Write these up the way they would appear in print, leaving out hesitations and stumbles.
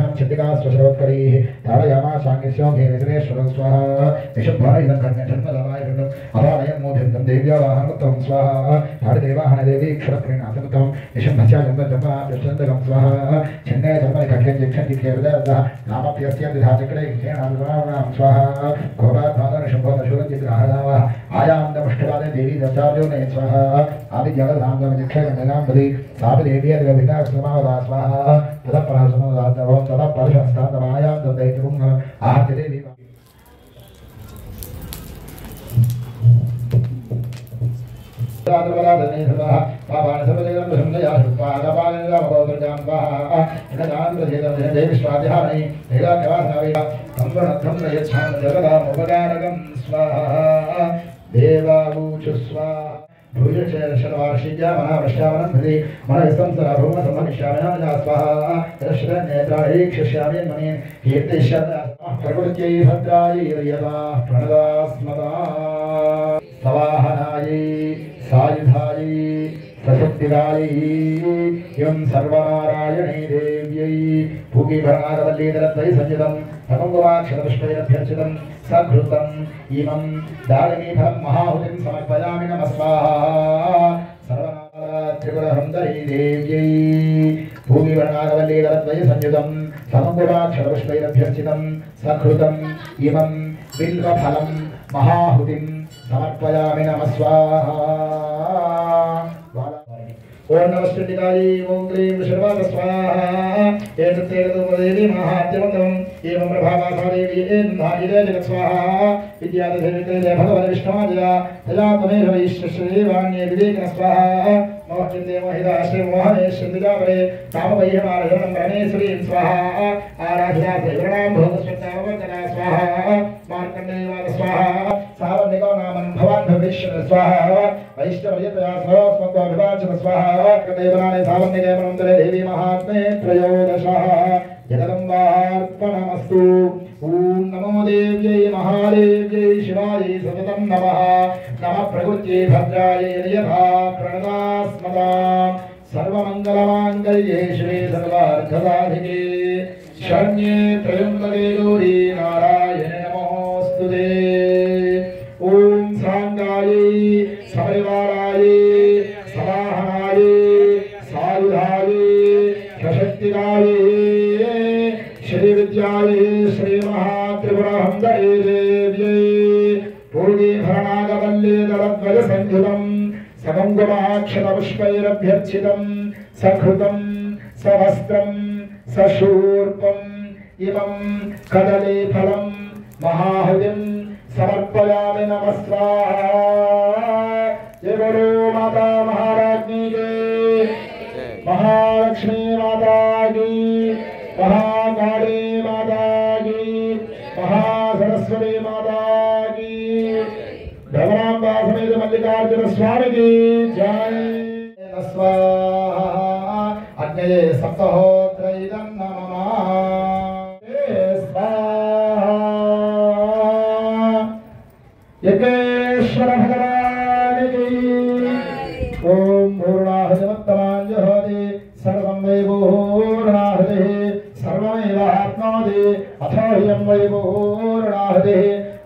तेषां चन्द्रिकास्वशरोत्करीः ताडयामासाङ्गस्योघेरेश्वर स्वाहा निशुद्धायुधं कर्ण्यधर्मदलायुधम् अपालयं मोदितं देव्यावाहनोत्तमं स्वाहा ताडदेवाहनदेवी क्षरप्रेणासमुत्तमं निशुम्भस्याजन्दं स्वाहा छिन्ने धर्मनिखड्यं जिक्षन्ति केवलदः नामप्यस्य विधाचक्रे घेणां स्वाहा घोराधानशुभोदशूरजिग्राहदावः आयान्दमुष्टवादे देवी दशाब्दो ने स्वाहा आदिजलधामजिक्षयगन्धनाम्बरी सापदेवी अभिनाशमावदा स्वाहा ततः परसमोदातवं ततः परशस्तातमायां ददैतुं आहत्य देवी देवावूचु स्वाहा भूषशर्वार्षिज्या मनावश्यामनं भजे मनविस्तं भूमसम्भविष्यामि स्वाहा रश्रनेत्राणि क्षिष्यामि मणिं कीर्तिष्यामि प्रकृत्यै भद्रायै यदा प्रणदास्मदा सवाहनायै सायुधायै सशक्तिदायै यं सर्वनारायणी देव्यै भूमिभरणागवल्लीधरद्वै संयुतं तमङ्गवाक्षरपुष्पैरभ्यर्चितं सघृतम् इमं दारिणीफलं महाहुतिं समर्पयामि नमः स्वाहा सर्वनारात्रिपुरहंसरी देव्यै भूमिभरणागवल्लीधरद्वै संयुतं तमङ्गवाक्षरपुष्पैरभ्यर्चितं सघृतम् इमं बिल्वफलं महाहुतिं समर्पयामि नमः स्वाहा ओम नमस्कृतिकायै ओम क्लीं विष्णुवाद स्वाहा एतत्तेरदेवी महात्यवन्तम् एवं प्रभावासादेवी एन्धायिरे जगत् स्वाहा विद्यादेवी भगवन् विष्णुवादया तया त्वमेव वैश्वश्रीवाण्ये विवेकन स्वाहा मोहचिन्ते मोहिता श्री मोहनेश्वरिजापरे कामवैहमारहरणं प्रणेश्वरीं स्वाहा आराधना देवनां भोगस्वत्तावतरा स्वाहा मार्कण्डेयवाद स्वाहा सावर्णिको नामं भवान् भविष्यति स्वाहा वैष्णवयतया स्वस्मत्वाभिवाचन स्वाहा देवनाने सावर्णिके मनोन्तरे देवी महात्मे त्रयोदशः जगदम्बार्पणमस्तु ओम नमो देव्यै महादेव्यै शिवायै सततं नमः नमः प्रकृत्यै भद्रायै यथा प्रणदास्मदा सर्वमङ्गलमाङ्गल्ये शिवे सर्वार्थसाधिके शरण्ये त्र्यम्बके गौरी नारायणे नमोऽस्तुते ओम सांगायै सपरिवारायै समाहनायै सायुधायै सशक्तिकायै श्री विद्यायै श्री महात्रिपुरहंसरी देव्यै पूर्णीभरणागवल्लीधरद्वय संयुतं समङ्गमाक्षतपुष्पैरभ्यर्चितं सकृतं सवस्त्रं सशूर्पम् इमं कदलीफलं महाहुतिं समर्पयामि नमः स्वाहा जय बोलो माता महाराज्ञी जय महालक्ष्मी माता की महाकाली माता की महासरस्वती माता की भ्रमराम्बा समेत मल्लिकार्जुन स्वामी की जय स्वाहा अग्नये सप्तहोत्र इदं नमः स्वाहा यज्ञेश्वर भगवान की ओम पूर्णाहुतिमत्तमाञ्जहोति सर्वं वै पूर्णाहुतिः सर्वमेवाप्नोति अथो ह्यं वै पूर्णाहुतिः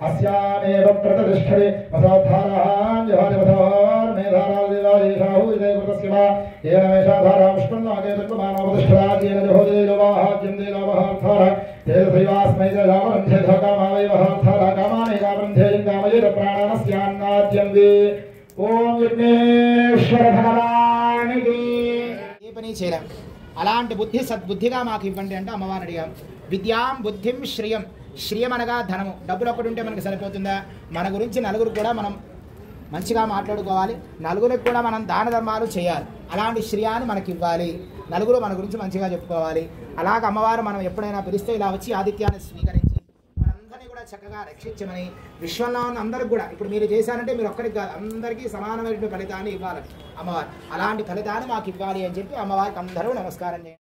अस्यामेव प्रतिष्ठते वसोद्धाराञ्जहोति वसोर्मेधारादेवादेशाहुते कृतस्य वा येन मेषाधारा पुष्पन्नागे तत्त्वमानोपतिष्ठराज्येन जहोति लोभाहाज्यं देवावहार्थारः तेजसैवास्मै च जामरन्धे कामा वै वहार्थारः कामानेकावन्धे कामयेत प्राणानस्यान्नाद्यं वे ओम विघ्नेश्वर भगवान की ఏ పని చేయలేం అలాంటి బుద్ధి సద్బుద్ధిగా మాకు ఇవ్వండి అంటే అమ్మవారిని అడిగాం విద్యాం బుద్ధిం శ్రియం శ్రియం అనగా ధనము డబ్బులు ఒకటి ఉంటే మనకు సరిపోతుందా మన గురించి నలుగురు కూడా మనం మంచిగా మాట్లాడుకోవాలి నలుగురికి కూడా మనం దాన ధర్మాలు చేయాలి అలాంటి శ్రియాన్ని మనకి ఇవ్వాలి నలుగురు మన గురించి మంచిగా చెప్పుకోవాలి అలాగ అమ్మవారు మనం ఎప్పుడైనా పిలిస్తే ఇలా వచ్చి ఆతిథ్యాన్ని స్వీకరించి మనందరినీ కూడా చక్కగా రక్షించమని విశ్వంలో ఉన్న అందరికి కూడా ఇప్పుడు మీరు చేశారంటే మీరు ఒక్కరికి కాదు అందరికీ సమానమైన ఫలితాన్ని ఇవ్వాలి అమ్మవారు అలాంటి ఫలితాన్ని మాకు ఇవ్వాలి అని చెప్పి అమ్మవారికి అందరూ నమస్కారం చేయండి.